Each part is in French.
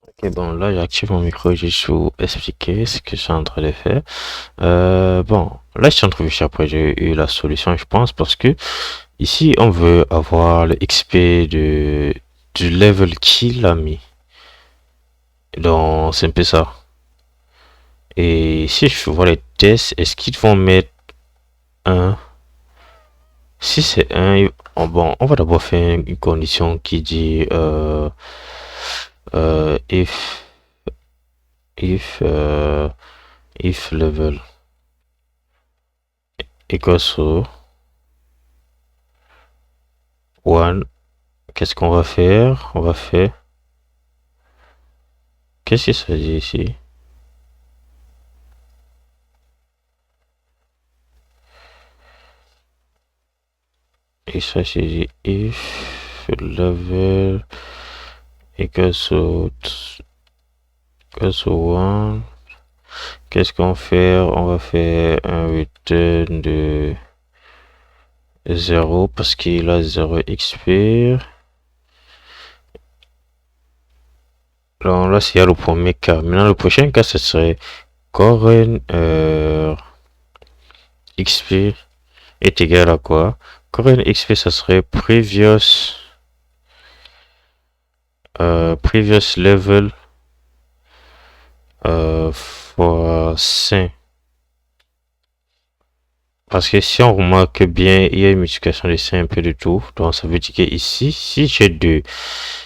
Ok, bon, là, j'active mon micro juste pour expliquer ce que je suis en train de faire. Bon, là, je suis en train de chercher après, j'ai eu la solution, je pense, parce que ici, on veut avoir le XP du level qu'il a mis. Donc, c'est un peu ça. Et si je vois les tests, est-ce qu'ils vont mettre un? Si c'est un, bon, on va d'abord faire une condition qui dit if if euh, if level equals to one. Qu'est-ce qu'on va faire? On va faire. Qu'est-ce que ça dit ici? Et ça, c'est dit if level equals to one. Qu'est-ce qu'on fait? On va faire un return de 0 parce qu'il a 0 XP. Alors là, c'est le premier cas. Maintenant, le prochain cas, ce serait current XP est égal à quoi? Current XP, ça serait previous level fois 5. Parce que si on remarque bien, il y a une multiplication de 5 un peu de tout. Donc ça veut dire que ici, si j'ai 2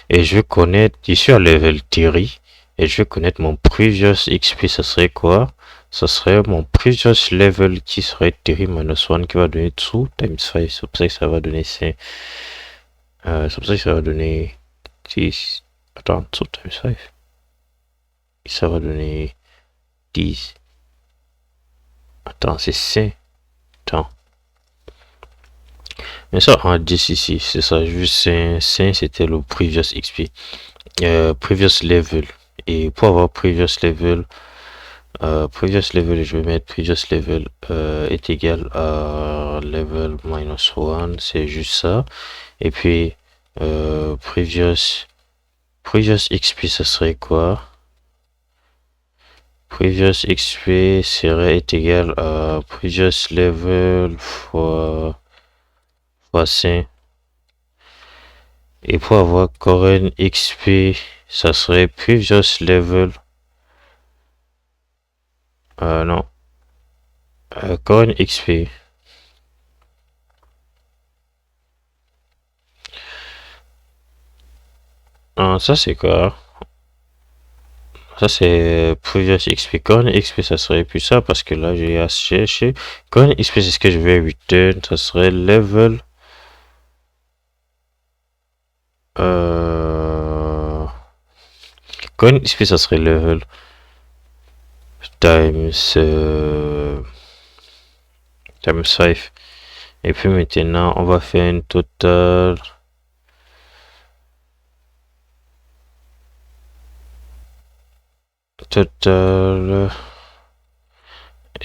et je veux connaître, je suis à level Theory et je veux connaître mon previous XP, ça serait quoi? Ça serait mon previous level qui serait Theory minus 1 qui va donner 2 times 5. C'est pour ça que ça va donner 5. C'est pour ça que ça va donner 10. Attends, 2 times 5. Et ça va donner 10. Attends, c'est 5. Attends. Mais ça, en 10 ici, c'est ça, juste 5, c'était le previous XP. Previous level. Et pour avoir previous level, je vais mettre previous level est égal à level minus 1, c'est juste ça. Et puis, previous XP, ça serait quoi? Previous XP serait égal à previous level fois 5. Et pour avoir current XP, ça serait previous level. Non. Current XP. Non, ça c'est quoi? Ça c'est previous XP. Current XP, ça serait plus ça parce que là j'ai à chercher. Current XP, c'est ce que je vais return. Ça serait level. Current XP, ça serait level times 5. Et puis maintenant, on va faire une total. Total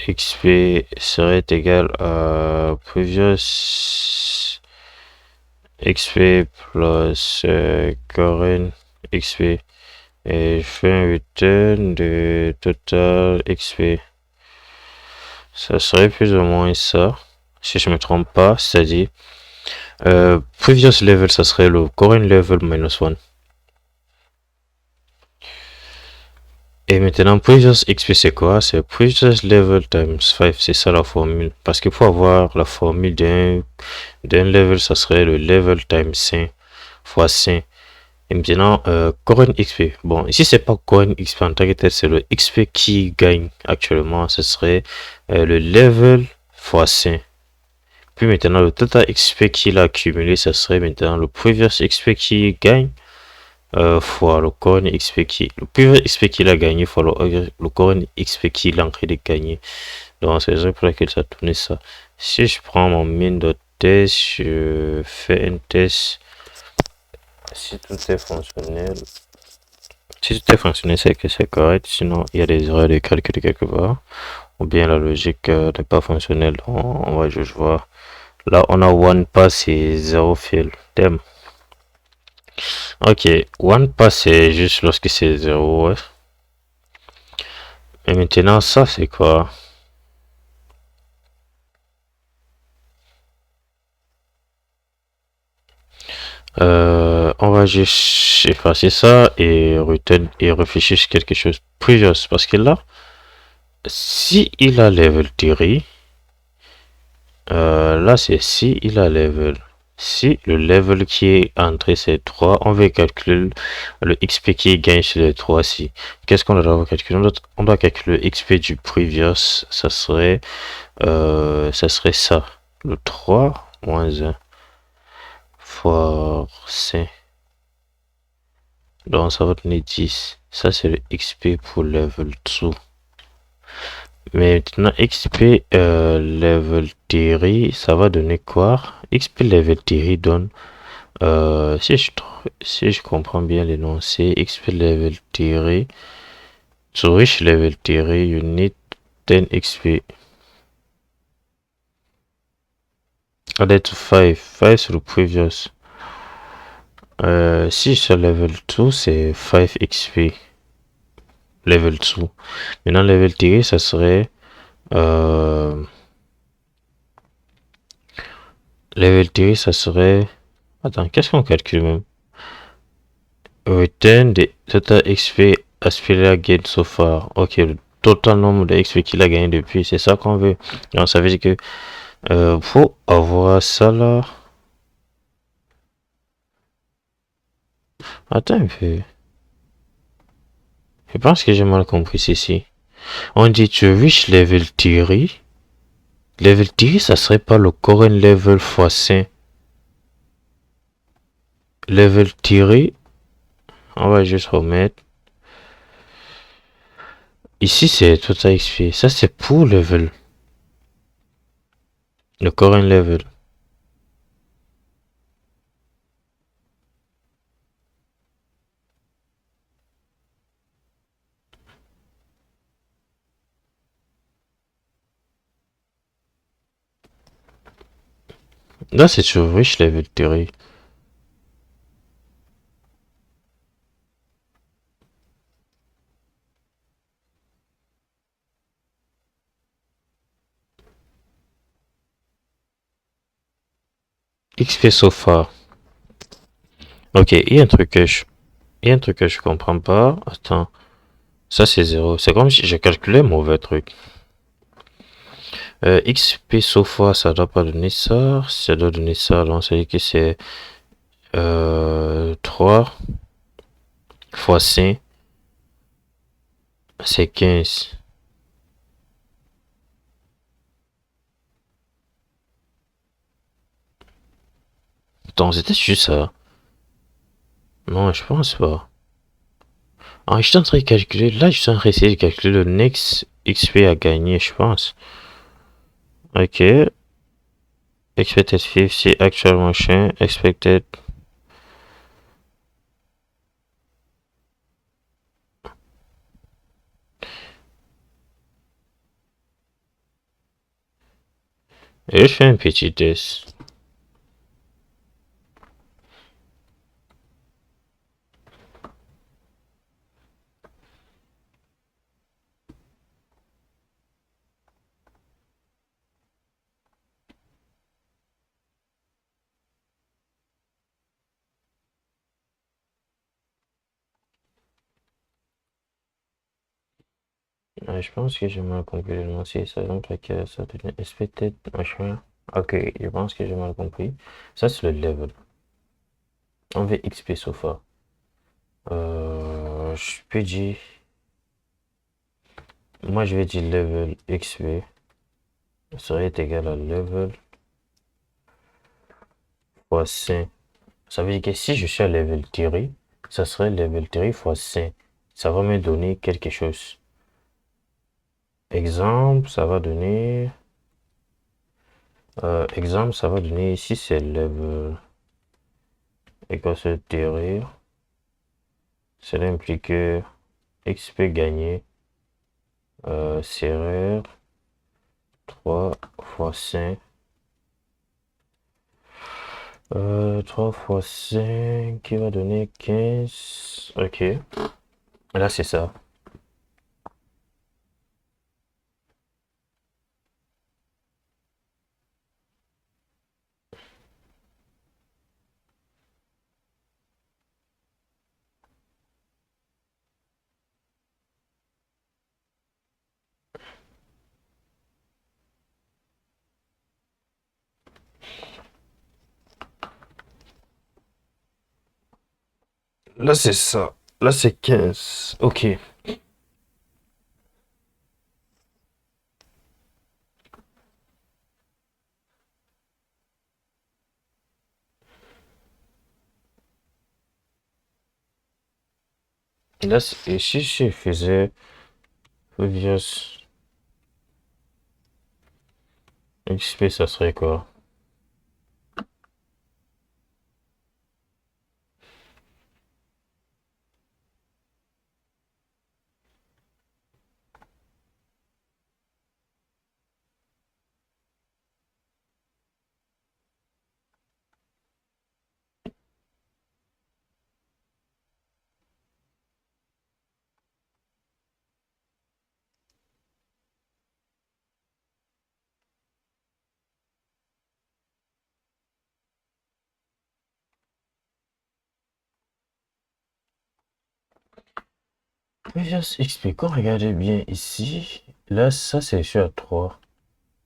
XP serait égal à previous XP plus current XP. Et je fais un return de total XP. Ça serait plus ou moins ça, si je me trompe pas, c'est-à-dire previous level, ça serait le current level minus 1. Et maintenant, previous XP, c'est quoi? C'est previous level times 5, c'est ça la formule. Parce que pour avoir la formule d'un level, ça serait le level times 5 fois 5. Et maintenant, current XP. Bon, ici, c'est pas current XP en tant que tel, c'est le XP qui gagne actuellement. Ce serait le level fois 5. Puis maintenant, le total XP qu'il a accumulé, ça serait maintenant le previous XP qui gagne fois le current XP le previous XP qu'il a gagné fois le current XP qu'il est en train de gagner. Donc, c'est ça pour laquelle ça tourne ça. Si je prends mon min de test, je fais un test. Si tout est fonctionnel, c'est que c'est correct. Sinon, il y a des erreurs de calcul quelque part. Ou bien la logique n'est pas fonctionnelle. Donc, on va juste voir. Là, on a one pass et 0 fill. Thème. Ok, one pass c'est juste lorsque c'est 0, ouais. Et maintenant, ça c'est quoi? On va juste effacer ça et return et réfléchir sur quelque chose previous. Parce que là, si il a level theory, là c'est si il a level. Si le level qui est entré c'est 3, on veut calculer le XP qui gagne sur les 3 si. Qu'est-ce qu'on doit calculer? On doit calculer le XP du previous, ça serait ça. Le 3 moins 1 fois C. Donc ça va donner 10. Ça c'est le XP pour level 2. Maintenant XP level theory, ça va donner quoi? XP level theory donne si je comprends bien l'énoncé, XP level theory, to reach level theory, you need 10 XP. Added to 5, 5 sur le previous. Si sur level 2, c'est 5 XP. Level 2. Maintenant, level theory, ça serait level theory, ça serait. Attends, qu'est-ce qu'on calcule même? Return the total XP Aspira gain so far. Ok, le total nombre de XP qu'il a gagné depuis, c'est ça qu'on veut. Donc ça veut dire que pour avoir ça là. Attends un peu. Je pense que j'ai mal compris ceci. On dit tu reach level theory. Level theory, ça serait pas le current level fois 5. Level theory, on va juste remettre. Ici c'est total XP. Ça c'est pour level. Le current level. Là c'est sur reach level theory. XP so far. Ok, il y a un truc que je comprends pas. Attends, ça c'est 0. C'est comme si j'ai calculé mauvais truc. XP so far, ça doit pas donner ça. Ça doit donner ça. Donc ça veut dire que c'est 3 fois 5, c'est 15. Donc c'était juste ça. Non, je pense pas. Ah, je suis en train de calculer. Là, je suis en train d'essayer de calculer le next XP à gagner, je pense. Ok. Expected 50, actual motion, expected. Et je fais un petit test. Je pense que j'ai mal compris l'énoncé. Ça donc que ça devient expected machin. Ok, je pense que j'ai mal compris. Ça, c'est le level. On veut XP sofa. Je peux dire. Moi, je vais dire level XP serait égal à level fois 5. Ça veut dire que si je suis à level theory, ça serait level theory fois 5. Ça va me donner quelque chose. Exemple, ça va donner. Exemple, ça va donner ici, c'est level équation théorie. Cela implique que XP gagné serait 3 fois 5 3 fois 5 qui va donner 15. Ok. Là, c'est ça. Là, c'est ça. Là, c'est 15. Ok. Là, et si je faisais previous XP, ça serait quoi? Previous XP, quand regardez bien ici, là, ça, c'est sur à 3.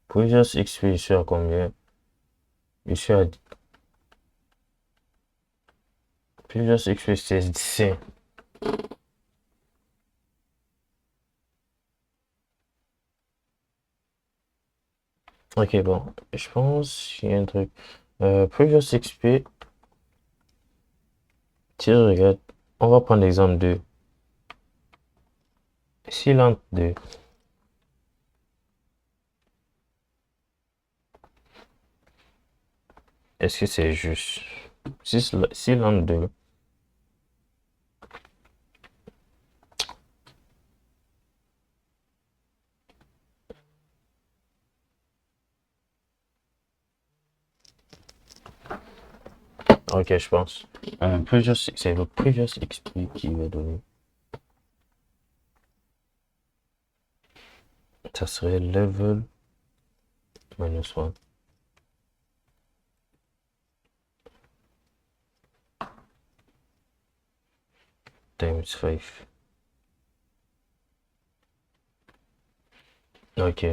Previous XP, je suis à combien? Je suis à Previous XP, c'est 5. Ok, bon, je pense qu'il y a un truc. Previous XP, si je regarde, on va prendre l'exemple de Silent 2. Est-ce que c'est juste? Silent 2. Ok, je pense. C'est le Previous XP qui va donner. Ça serait level -1 times 5. Ok,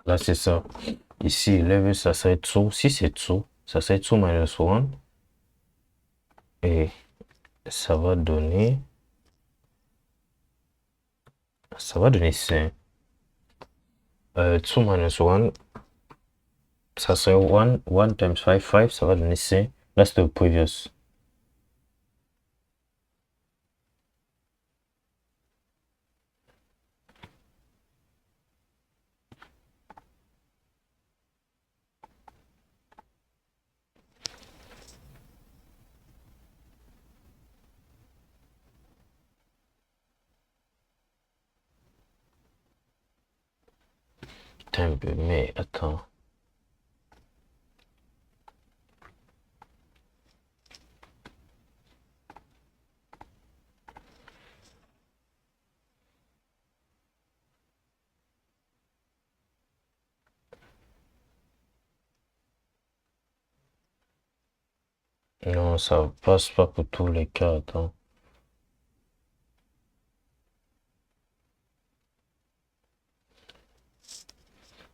là c'est ça. Ici, level, ça serait true. Si c'est true, ça serait true -1. Et ça va donner. Ça va donner 5. 2 -1, ça serait 1 times 5, 5, ça va donner 5. Là, c'est le previous. Putain, mais attends. Non, ça passe pas pour tous les cas, attends.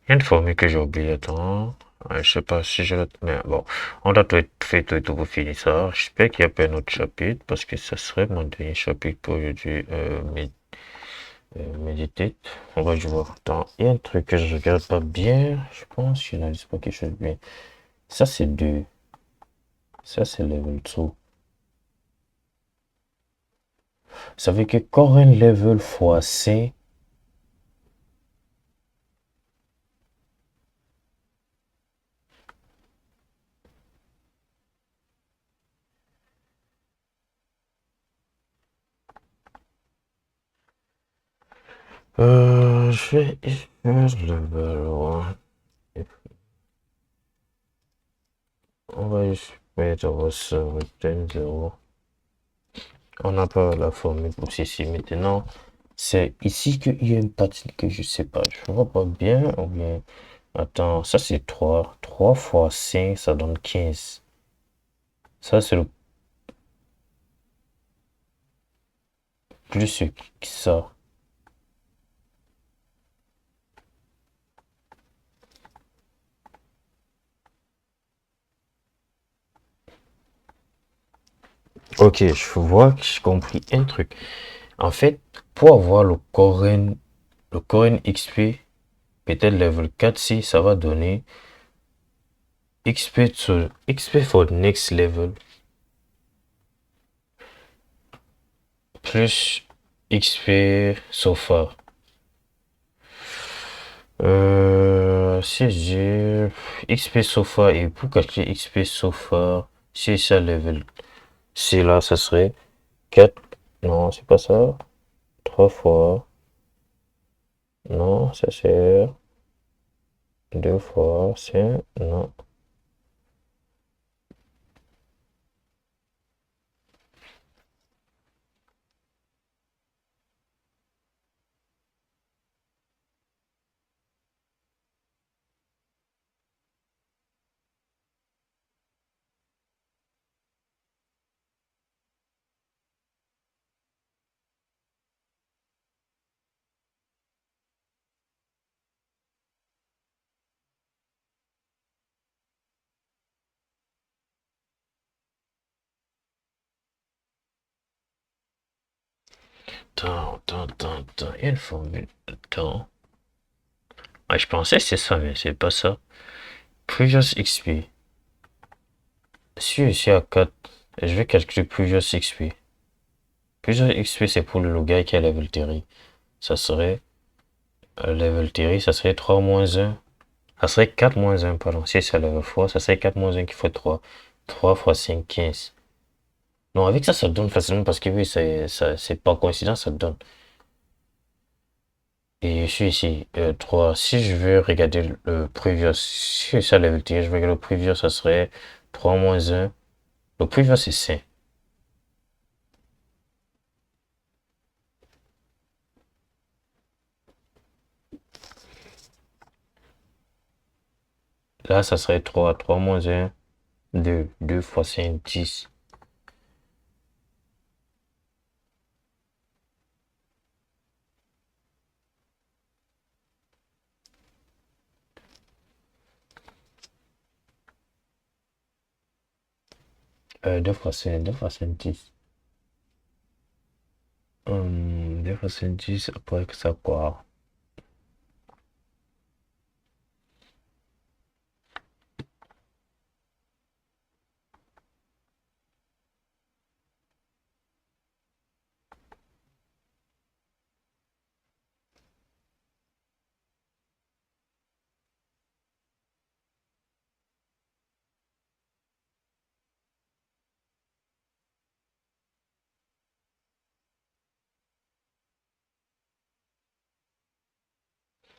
Il y a une formule que j'ai oubliée, attends. Je sais pas si je l'ai. Mais bon, on a tout fait tout pour finir ça. J'espère qu'il n'y a pas un autre chapitre parce que ça serait mon dernier chapitre pour aujourd'hui. Méditer. On va jouer. Attends, il y a un truc que je regarde pas bien. Je pense qu'il n'analyse pas quelque chose de bien. Ça, c'est 2. Ça, c'est level 2. Ça veut que current level fois C. Je vais faire level 1. On va juste mettre ça return 0. On n'a pas la formule pour ceci. Maintenant, c'est ici qu'il y a une partie que je sais pas. Je vois pas bien ou bien. Attends, ça c'est 3. 3 fois 5, ça donne 15. Ça c'est le plus que ça. Ok, je vois que j'ai compris un truc. En fait, pour avoir le Coren XP, peut-être level 4, si ça va donner XP for next level plus XP so far. Si j'ai XP so far et pour calculer XP so far, si ça level, si là, ça serait 4. Non, c'est pas ça. 3 fois. Non, ça c'est 2 fois. C'est. Non. Attends. Il y a une formule. Attends. Ah, je pensais que c'est ça, mais c'est pas ça. Previous XP. Si je suis à 4, je vais calculer Previous XP. Previous XP, c'est pour le gars qui a level Terry. Ça serait. Level Terry, ça serait 3 moins 1. Ça serait 4 moins 1, pardon. Si c'est level fois, ça serait 4 moins 1 qui fait 3. 3 fois 5, 15. Non, avec ça, ça donne facilement parce que oui, c'est pas coïncidence, ça donne. Et je suis ici, 3. Si je veux regarder le previous, si ça level Terry, je veux regarder le previous, ça serait 3 moins 1. Le previous, c'est 5. Là, ça serait 3. 3 moins 1, 2. 2 fois 5, 10. 2 fois 5, 2 fois 5, 10. 2 fois 5, 10, après que ça quoi?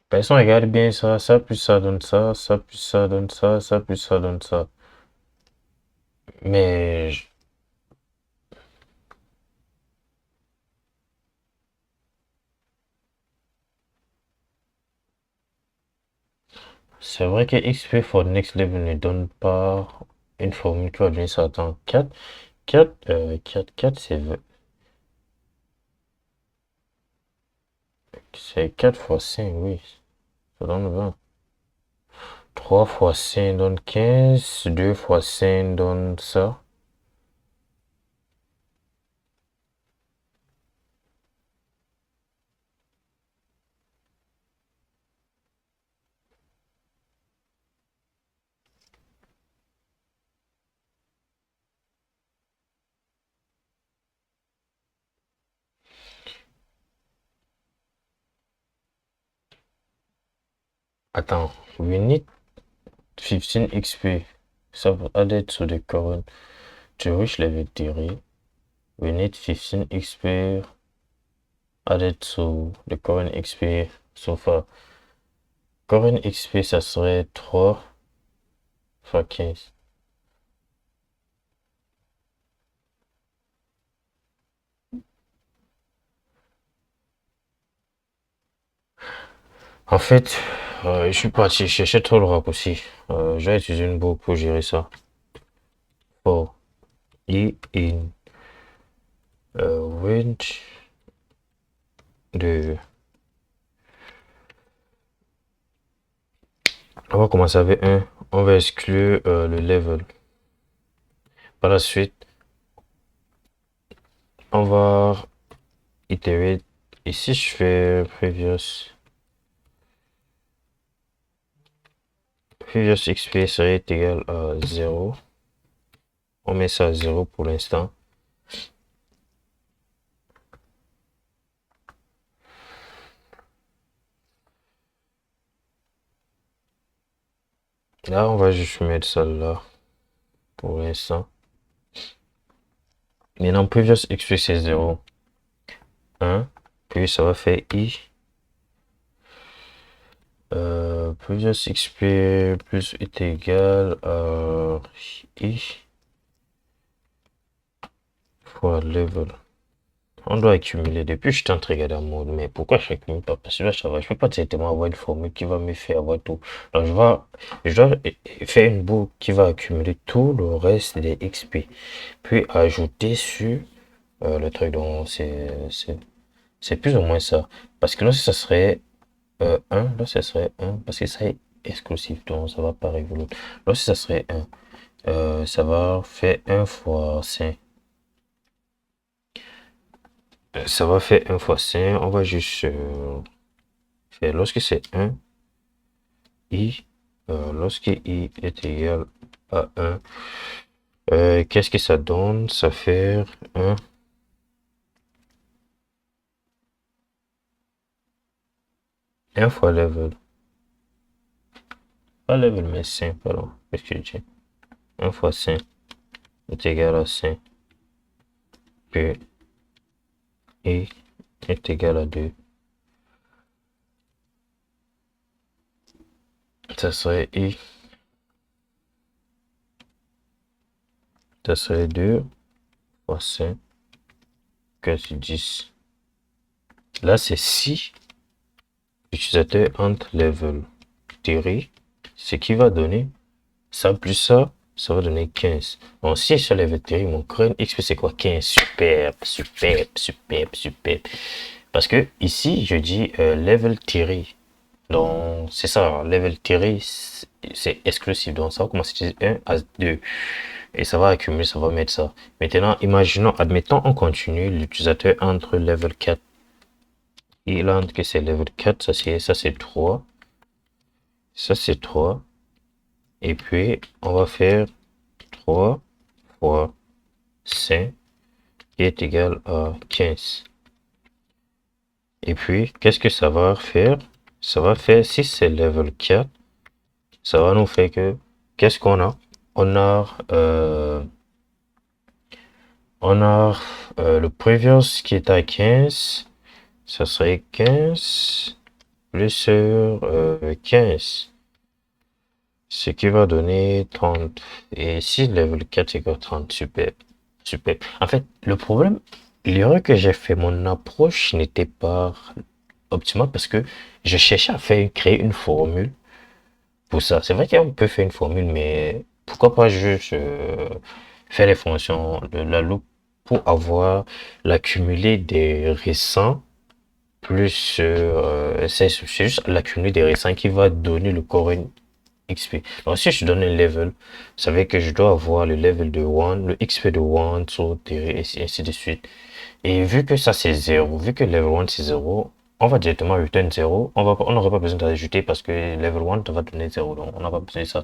Personne regarde bien ça, ça plus ça donne ça, ça plus ça donne ça, ça plus ça donne ça. Mais c'est vrai que XP for next level ne donne pas une formule qui va donner ça. Attends, 4, 4, 4, 4, c'est 4 fois 5, oui, ça donne 20. 3 fois 5 donne 15, 2 fois 5 donne ça. Attends, we need 15 XP. Added to the current to reach level 3. We need 15 XP added to the current XP so far. Current XP, ça serait 3 fois 15. En fait, je suis parti chercher trop le raccourci. Je vais utiliser une boucle pour gérer ça. For i in range de... On va commencer avec 1. On va exclure le level. Par la suite, on va iterate. Ici, je fais previous XP serait égal à 0. On met ça à 0 pour l'instant. Là, on va juste mettre ça là pour l'instant. Maintenant, previous XP c'est 0. 1. Puis ça va faire i. Previous XP plus est égal à i fois level. On doit accumuler. Depuis, je suis en train de regarder en mode, mais pourquoi je n'accumule pas? Parce que là, ça va. Je peux pas directement avoir une formule qui va me faire avoir tout. Donc, je dois faire une boucle qui va accumuler tout le reste des XP. Puis ajouter sur le truc. Donc, c'est plus ou moins ça. Parce que là, ça serait 1, là, ça serait 1. Parce que ça est exclusif. Donc, ça va pas avec l'autre. Là, si ça serait 1, ça va faire 1 fois 5. Ça va faire 1 fois 5. On va juste faire lorsque c'est 1, i, lorsque i est égal à 1, qu'est-ce que ça donne? Ça fait 1. 1 fois level. Pas level, mais 5, pardon. Qu'est-ce que je dis? 1 fois 5 est égal à 5. Puis i est égal à 2. Ça serait i. Ça serait 2 fois 5. Que c'est 10. Là, c'est si l'utilisateur entre level theory, ce qui va donner ça plus ça va donner 15. Donc, si je suis level theory, mon current XP c'est quoi? 15. Superbe, superbe, superbe, superbe. Parce que ici, je dis level theory. Donc, c'est ça, level theory, c'est exclusif. Donc, ça va commencer de 1 à 2. Et ça va accumuler, ça va mettre ça. Maintenant, imaginons, admettons, on continue, l'utilisateur entre level 4. Il entre que c'est level 4, ça c'est 3. Ça c'est 3. Et puis, on va faire 3 fois 5 qui est égal à 15. Et puis, qu'est-ce que ça va faire? Ça va faire, si c'est level 4, ça va nous faire que, qu'est-ce qu'on a? On a le previous qui est à 15. Ça serait 15 plus 15. Ce qui va donner 30. Et si level 4 c'est que 30, super. Super. En fait, le problème, l'erreur que j'ai fait, mon approche n'était pas optimale parce que je cherchais à créer une formule pour ça. C'est vrai qu'on peut faire une formule, mais pourquoi pas juste faire les fonctions de la loupe pour avoir l'accumulé des récents plus c'est juste l'accumulé des récents qui va donner le current XP. Donc si je donne un level, ça veut dire que je dois avoir le level de 1, le XP de 1, sur et ainsi de suite. Et vu que ça c'est 0, vu que level 1 c'est 0, on va directement return 0. On n'aurait pas besoin d'ajouter parce que level 1 va donner 0. Donc on n'a pas besoin de ça.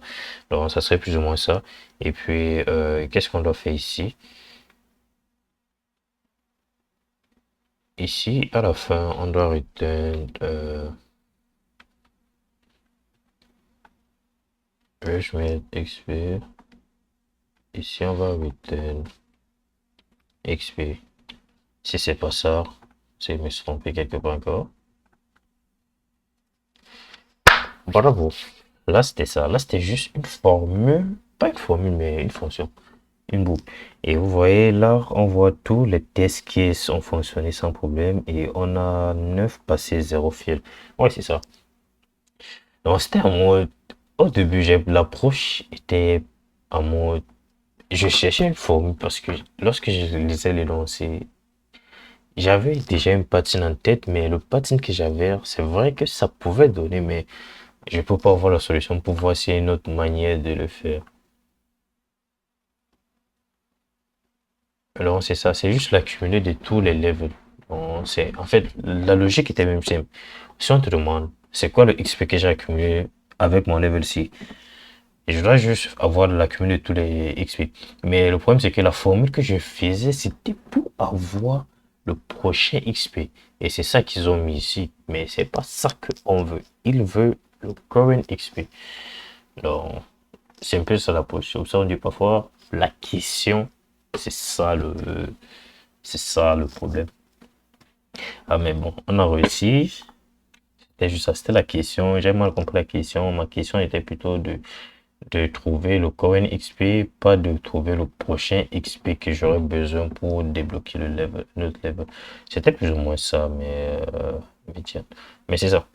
Donc ça serait plus ou moins ça. Et puis qu'est-ce qu'on doit faire ici? Ici, à la fin, on doit return je mets XP. Ici, on va return XP. Si c'est pas ça, c'est me tromper quelque part encore. Bravo. Là, c'était ça. Là, c'était juste une formule. Pas une formule, mais une fonction. Une boucle. Et vous voyez, là, on voit tous les tests qui ont fonctionné sans problème. Et on a 9 passés 0 fil. Ouais, c'est ça. Donc, c'était en mode, au début, l'approche était en mode, je cherchais une formule parce que lorsque je lisais les lancers, j'avais déjà une patine en tête, mais le patine que j'avais, c'est vrai que ça pouvait donner, mais je peux pas avoir la solution pour voir s'il y a une autre manière de le faire. Alors, c'est ça, c'est juste l'accumulé de tous les levels. Donc, en fait, la logique était même simple. Si on te demande, c'est quoi le XP que j'ai accumulé avec mon level ci? Et je dois juste avoir l'accumulé de tous les XP. Mais le problème, c'est que la formule que je faisais, c'était pour avoir le prochain XP. Et c'est ça qu'ils ont mis ici. Mais c'est pas ça qu'on veut. Ils veulent le current XP. Donc, c'est un peu ça la position. Ça, on dit parfois, la question, c'est ça c'est ça le problème. Ah, mais bon, on a réussi. C'était juste ça, c'était la question. J'ai mal compris la question. Ma question était plutôt de trouver le current XP, pas de trouver le prochain XP que j'aurais besoin pour débloquer le level, notre level. C'était plus ou moins ça, mais tiens. Mais c'est ça.